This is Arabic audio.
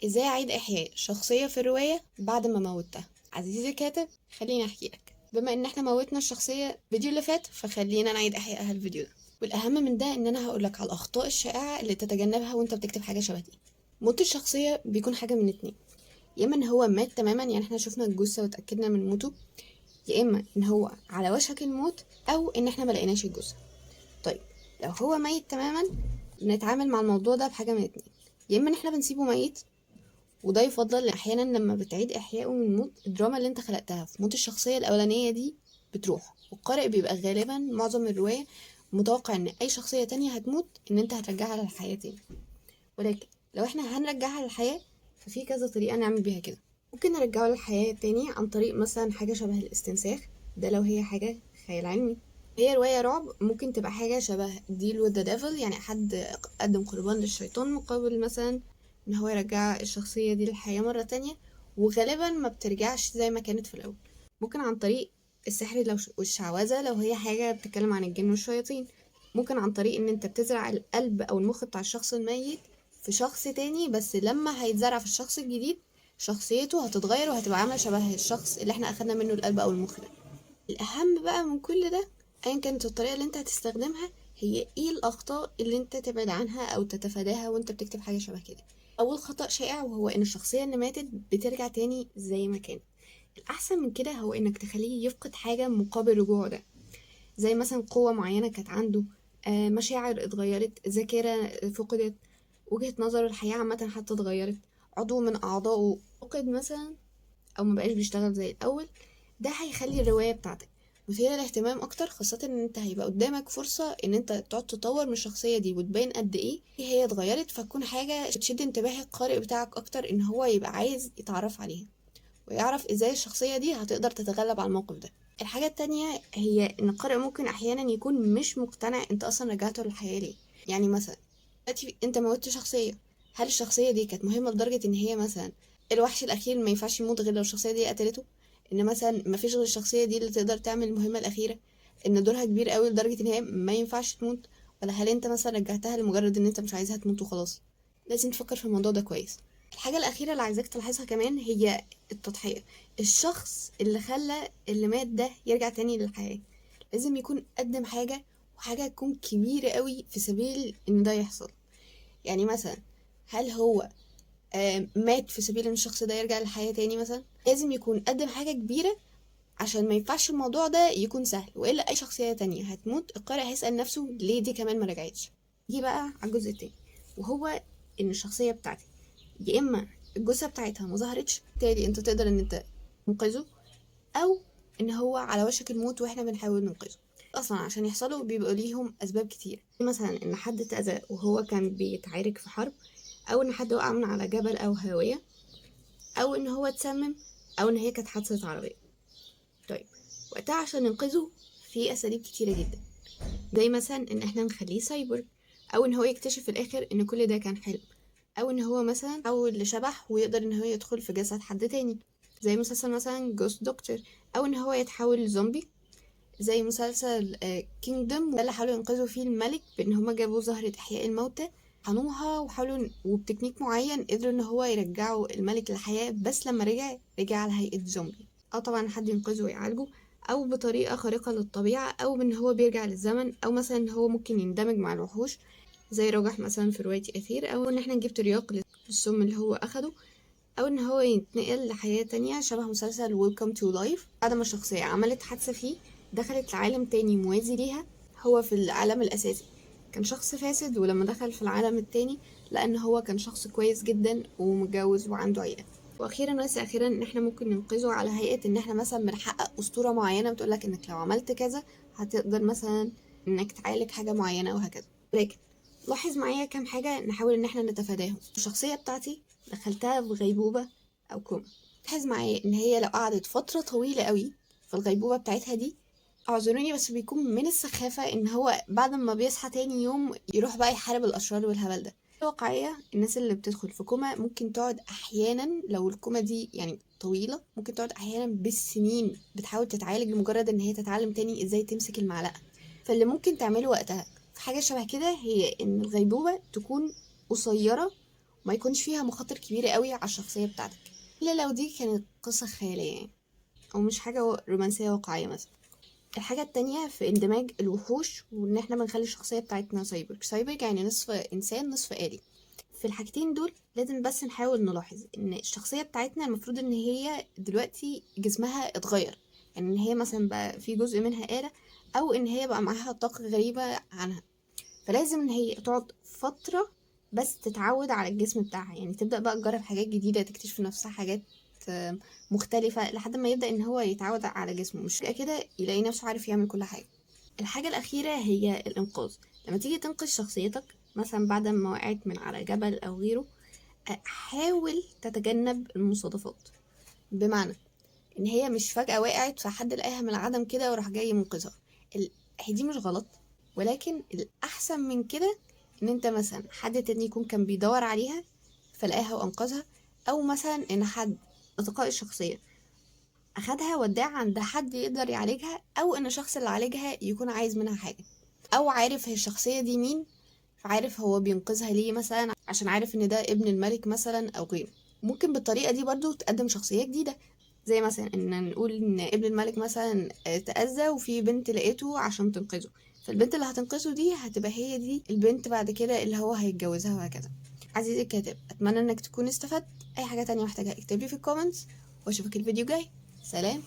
ازاي اعيد احياء شخصية في الرواية بعد ما موتها؟ عزيزي الكاتب، خليني احكي لك. بما ان احنا موتنا الشخصية الفيديو اللي فات، فخلينا نعيد احيائها الفيديو ده. والاهم من ده ان انا هقولك على الاخطاء الشائعة اللي تتجنبها وانت بتكتب حاجة شبه دي. موت الشخصية بيكون حاجة من اتنين: يا اما ان هو مات تماما، يعني احنا شفنا الجثة وتأكدنا من موته، يا اما ان هو على وشك الموت، او ان احنا ملقيناش الجثة. طيب، لو هو ميت تماما نتعامل مع الموضوع ده بحاجة من اتنين: يا اما ان احنا بنسيبه ميت، وده يفضل احيانا لما بتعيد احيائه من موت، الدراما اللي انت خلقتها في موت الشخصيه الاولانيه دي بتروح، والقارئ بيبقى غالبا معظم الروايه متوقع ان اي شخصيه تانية هتموت ان انت هترجعها للحياه تاني. ولكن لو احنا هنرجعها للحياه، ففي كذا طريقه نعمل بيها كده. ممكن نرجعه للحياه تاني عن طريق مثلا حاجه شبه الاستنساخ، ده لو هي حاجه خيال علمي. هي رواية رعب ممكن تبقى حاجة شبه Deal with the Devil، يعني حد قدم قربان للشيطان مقابل مثلا ان هو يرجع الشخصية دي للحياة مرة تانية، وغالبا ما بترجعش زي ما كانت في الأول. ممكن عن طريق السحر لو والشعوذة لو هي حاجة بتتكلم عن الجن والشياطين. ممكن عن طريق ان انت بتزرع القلب او المخ بتاع الشخص الميت في شخص تاني، بس لما هيتزرع في الشخص الجديد شخصيته هتتغير وهتبقى عاملة شبه الشخص اللي احنا اخدنا منه القلب او المخ ده. الأهم بقى من كل ده، أيا كانت الطريقة اللي انت هتستخدمها، هي ايه الأخطاء اللي انت تبعد عنها أو تتفاداها وانت بتكتب حاجة شبه كده. أول خطأ شائع وهو إن الشخصية اللي ماتت بترجع تاني زي ما كانت. الأحسن من كده هو إنك تخليه يفقد حاجة مقابل رجوعه ده، زي مثلا قوة معينة كانت عنده، مشاعر اتغيرت، ذاكرة فقدت، وجهة نظر الحياة عامة حتى اتغيرت، عضو من أعضائه فقد مثلا او مبقاش بيشتغل زي الاول. ده هيخلي الرواية بتاعتك مثيرة للاهتمام اكتر، خاصة ان انت هيبقى قدامك فرصة ان انت تقعد تطور من الشخصية دي وتبين قد ايه هي اتغيرت، فتكون حاجة تشد انتباه القارئ بتاعك اكتر ان هو يبقى عايز يتعرف عليها ويعرف ازاي الشخصية دي هتقدر تتغلب على الموقف ده. الحاجة التانية هي ان القارئ ممكن احيانا يكون مش مقتنع انت اصلا رجعته للحياة ليه. يعني مثلا دلوقتي انت موتت شخصية، هل الشخصية دي كانت مهمة لدرجة ان هي مثلا الوحش الاخير ما ينفعش يموت غير لو الشخصية دي قتلته؟ ان مثلا ما فيش غير الشخصية دي اللي تقدر تعمل المهمة الاخيرة؟ ان دورها كبير قوي لدرجة ان هي ما ينفعش تموت؟ ولا هل انت مثلا رجعتها لمجرد ان انت مش عايزها تموت وخلاص؟ لازم تفكر في الموضوع ده كويس. الحاجة الأخيرة اللي عايزاك تلاحظها كمان هي التضحية. الشخص اللي خلى اللي مات ده يرجع تاني للحياة لازم يكون قدم حاجة، وحاجة تكون كبيرة قوي في سبيل إن ده يحصل. يعني مثلا هل هو مات في سبيل ان الشخص ده يرجع للحياة تاني؟ مثلا لازم يكون قدم حاجة كبيرة عشان ما ينفعش الموضوع ده يكون سهل، والا اي شخصية تانية هتموت القارئ هيسأل نفسه ليه دي كمان ما رجعتش. يجي بقى على الجزء التاني، وهو ان الشخصية بتاعتي يا اما الجثة بتاعتها ما ظهرتش بالتالي انت تقدر ان انت تنقذه، او ان هو على وشك الموت واحنا بنحاول ننقذه. اصلا عشان يحصلوا بيبقوا ليهم اسباب كتير، مثلا ان حد اتأذى وهو كان بيتعارك في حرب، او ان حد وقع من على جبل او هاوية، او ان هو اتسمم، او ان هي كانت حادثة عربية. طيب، وقتها عشان ننقذه في اساليب كتيرة جدا، زي مثلا ان احنا نخليه سايبورغ، او ان هو يكتشف في الاخر ان كل ده كان حلم، او ان هو مثلا يتحول لشبح ويقدر ان هو يدخل في جسد حد تاني زي مسلسل مثلا جوست دكتور، او ان هو يتحول لزومبي زي مسلسل كينجدم، ده اللي حاولوا ينقذوا فيه الملك بان هما جابوا زهرة احياء الموتى، حنوها وحاولوا وبتكنيك معين قدروا ان هو يرجعوا الملك للحياة، بس لما رجع على هيئة زومبي. او طبعا حد ينقذه ويعالجه، او بطريقة خارقة للطبيعة، او ان هو بيرجع للزمن، او مثلا ان هو ممكن يندمج مع الوحوش زي رجح مثلا في رواية أثير، او ان احنا نجيب ترياق للسم اللي هو اخده، او ان هو ينتقل لحياة تانية شبه مسلسل Welcome to Life بعد ما الشخصية عملت حادثة فيه دخلت لعالم تاني موازي ليها. هو في العالم الأساسي كان شخص فاسد، ولما دخل في العالم التاني لأن هو كان شخص كويس جدا ومتجوز وعنده عيال. واخيرا وليس اخيرا ان احنا ممكن ننقذه على هيئة ان احنا مثلا بنحقق اسطورة معينة بتقولك انك لو عملت كذا هتقدر مثلا انك تعالج حاجة معينة وهكذا. لكن لاحظ معايا كام حاجة نحاول ان احنا نتفاداهم. الشخصية بتاعتي دخلتها في غيبوبة او كوما، لاحظ معايا ان هي لو قعدت فترة طويلة قوي في الغيبوبة بتاعتها دي، اعذروني بس بيكون من السخافة ان هو بعد ما بيصحى تاني يوم يروح بقى يحارب الاشرار والهبل ده. واقعية الناس اللي بتدخل في كوما ممكن تقعد احيانا، لو الكوما دي يعني طويلة، ممكن تقعد احيانا بالسنين بتحاول تتعالج لمجرد ان هي تتعلم تاني ازاي تمسك المعلقة. فاللي ممكن تعمله وقتها في حاجة شبه كده هي ان الغيبوبة تكون قصيرة ما يكونش فيها مخاطر كبيرة قوي على الشخصية بتاعتك، إلا لو دي كانت قصة خيالية يعني، أو مش حاجة رومانسية واقعية مثلا. الحاجة التانية في اندماج الوحوش، وإن احنا بنخلي الشخصية بتاعتنا سايبورج يعني نصف إنسان نصف آلي. في الحاجتين دول لازم بس نحاول نلاحظ ان الشخصية بتاعتنا المفروض ان هي دلوقتي جسمها اتغير، يعني ان هي مثلا بقى في جزء منها آلة، او ان هي بقى معاها طاقة غريبة عنها. فلازم ان هي تقعد فترة بس تتعود على الجسم بتاعها، يعني تبدأ بقى تجرب حاجات جديدة، تكتشف في نفسها حاجات مختلفة، لحد ما يبدأ ان هو يتعود على جسمه، مش كده يلاقي نفسه عارف يعمل كل حاجة. الحاجة الأخيرة هي الإنقاذ. لما تيجي تنقذ شخصيتك مثلا بعد ما وقعت من على جبل أو غيره، حاول تتجنب المصادفات. بمعنى ان هي مش فجأة وقعت فحد لقاها من العدم كده وراح جاي ينقذها. هي دي مش غلط، ولكن الأحسن من كده ان انت مثلا حد تاني يكون كان بيدور عليها فلقاها وأنقذها، أو مثلا ان حد أصدقاء الشخصية أخدها وداها عند حد يقدر يعالجها، أو إن الشخص اللي عالجها يكون عايز منها حاجة، أو عارف هي الشخصية دي مين، فعارف هو بينقذها ليه، مثلا عشان عارف إن ده ابن الملك مثلا أو غيره. ممكن بالطريقة دي برضو تقدم شخصية جديدة، زي مثلا إن نقول إن ابن الملك مثلا تأذى وفي بنت لقيته عشان تنقذه، فالبنت اللي هتنقذه دي هتبقى هي دي البنت بعد كده اللي هو هيتجوزها وهكذا. عزيزي الكاتب، أتمنى إنك تكون استفدت. أي حاجة تانية محتاجة اكتبلي في الكومنتس، وأشوفك الفيديو جاي. سلام.